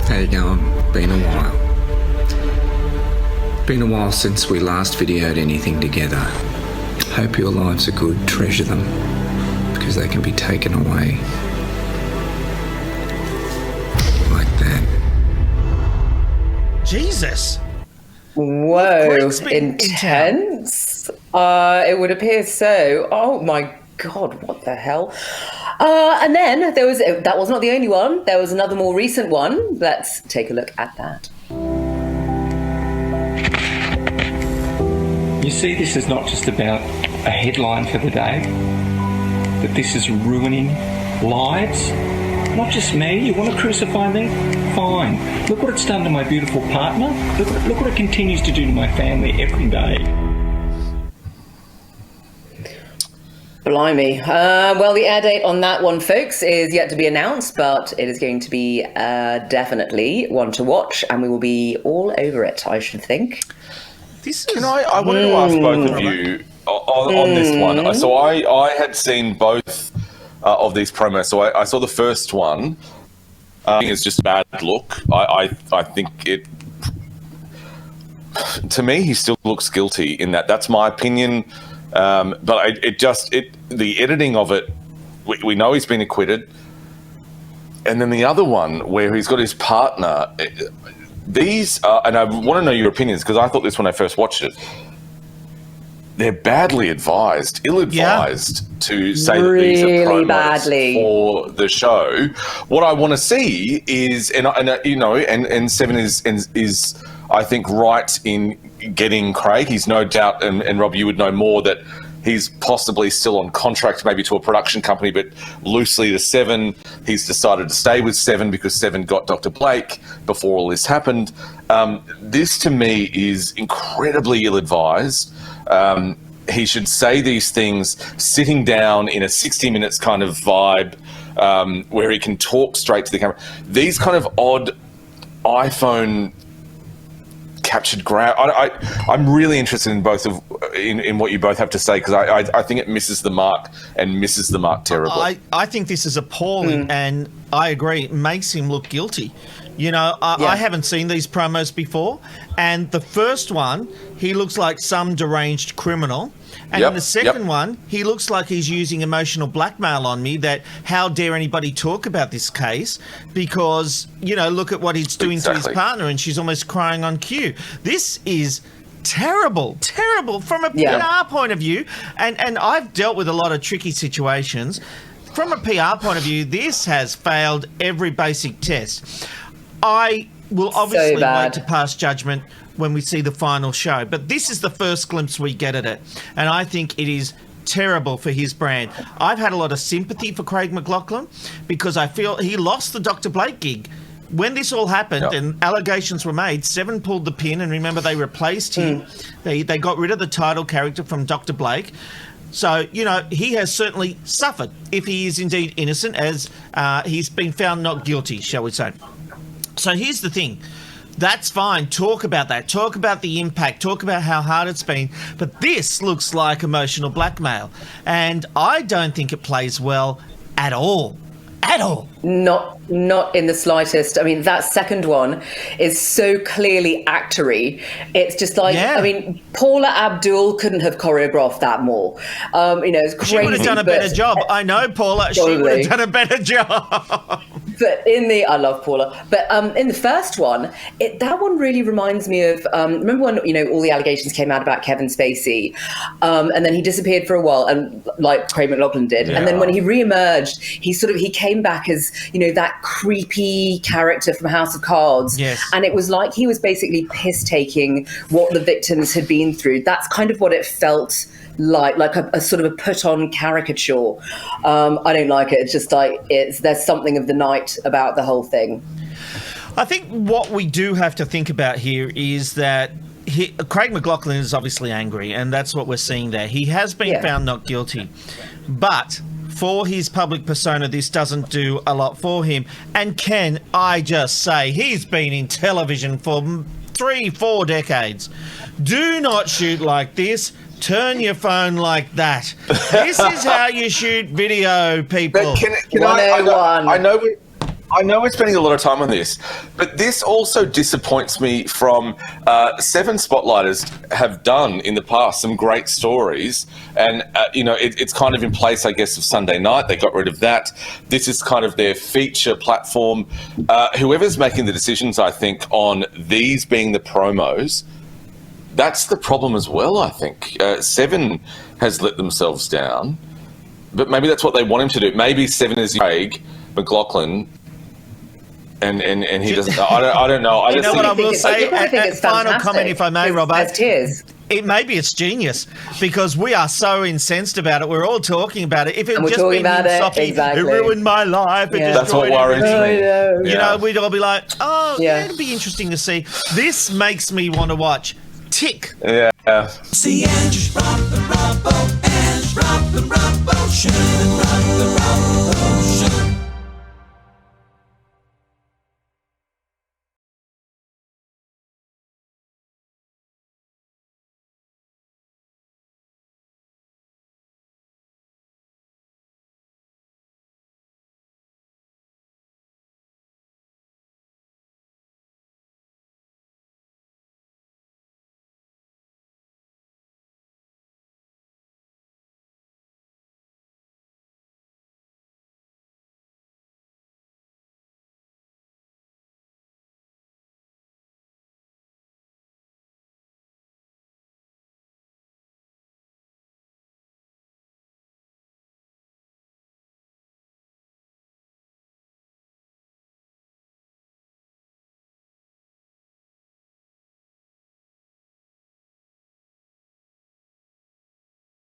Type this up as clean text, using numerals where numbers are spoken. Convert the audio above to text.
How you going? Been a while. Been a while since we last videoed anything together. Hope your lives are good. Treasure them, because they can be taken away. Like that. Jesus. Whoa, intense. It would appear so. Oh my God, what the hell? And then that was not the only one. There was another more recent one. Let's take a look at that. You see, this is not just about a headline for the day, that this is ruining lives. Not just me. You want to crucify me? Fine. Look what it's done to my beautiful partner. Look what it continues to do to my family every day. Blimey. Well, the air date on that one, folks, is yet to be announced, but it is going to be definitely one to watch, and we will be all over it, I should think. I wanted to ask both of you on this one. So I had seen both of these promos. So I saw the first one. I think it's just a bad look. I think it... To me, he still looks guilty in that. That's my opinion. But the editing of it, we know he's been acquitted. And then the other one where he's got his partner, and I want to know your opinions, because I thought this when I first watched it, they're badly advised, ill-advised to say that these are promos for the show. What I want to see is, and Seven is I think right in getting Craig. He's no doubt, and Rob, you would know more, that he's possibly still on contract maybe to a production company, but loosely to Seven. He's decided to stay with Seven because Seven got Dr. Blake before all this happened. This to me is incredibly ill-advised. He should say these things sitting down in a 60 minutes kind of vibe, where he can talk straight to the camera. These kind of odd iPhone captured grab. I'm really interested in in what you both have to say, because I think it misses the mark and misses the mark terribly. I think this is appalling, and I agree. It makes him look guilty. I haven't seen these promos before, and the first one, he looks like some deranged criminal. And in the second one, he looks like he's using emotional blackmail on me, that how dare anybody talk about this case, because, look at what he's doing to his partner, and she's almost crying on cue. This is terrible from a PR point of view. And I've dealt with a lot of tricky situations. From a PR point of view, this has failed every basic test. I will obviously wait to pass judgment when we see the final show, but this is the first glimpse we get at it, and I think it is terrible for his brand. I've had a lot of sympathy for Craig McLachlan, because I feel he lost the Dr. Blake gig. When this all happened and allegations were made, Seven pulled the pin, and remember, they replaced him. They got rid of the title character from Dr. Blake. So, he has certainly suffered, if he is indeed innocent, as he's been found not guilty, shall we say. So here's the thing. That's fine. Talk about that. Talk about the impact. Talk about how hard it's been. But this looks like emotional blackmail. And I don't think it plays well at all. At all. Not in the slightest. I mean, that second one is so clearly actory. It's just like, Paula Abdul couldn't have choreographed that more. It's crazy. She would have done a better job. I know, Paula. She would have done a better job. But I love Paula. But in the first one, that one really reminds me of, remember when, all the allegations came out about Kevin Spacey, and then he disappeared for a while, and like Craig McLachlan did. Yeah. And then when he re-emerged, he came back as, that creepy character from House of Cards. Yes. And it was like he was basically piss-taking what the victims had been through. That's kind of what it felt like a sort of a put-on caricature. I don't like it. It's just like, there's something of the night about the whole thing. I think what we do have to think about here is that Craig McLachlan is obviously angry, and that's what we're seeing there. He has been found not guilty, but for his public persona, this doesn't do a lot for him. And can I just say, he's been in television for 3-4 decades. Do not shoot like this. Turn your phone like that. This is how you shoot video, people. But can I I know we're spending a lot of time on this, but this also disappoints me from Seven Spotlighters have done in the past some great stories. And, it's kind of in place, I guess, of Sunday Night. They got rid of that. This is kind of their feature platform. Whoever's making the decisions, I think, on these being the promos, that's the problem as well, I think. Seven has let themselves down, but maybe that's what they want him to do. Maybe Seven is Craig McLachlan, and he doesn't. I don't know. You know what I will say? A final comment, if I may, Robbo. As tears. Maybe it's genius because we are so incensed about it. We're all talking about it. If it And we're just talking been about it, soppy, exactly. it ruined my life. It Yeah. That's what destroyed worries everything. me. You Yeah. know, we'd all be like, oh, Yeah. it'd be interesting to see. This makes me want to watch Tick. Yeah. See Ange, rock the Robbo, Ange, rock the Robbo, Shannon, rock the Robbo, Shannon.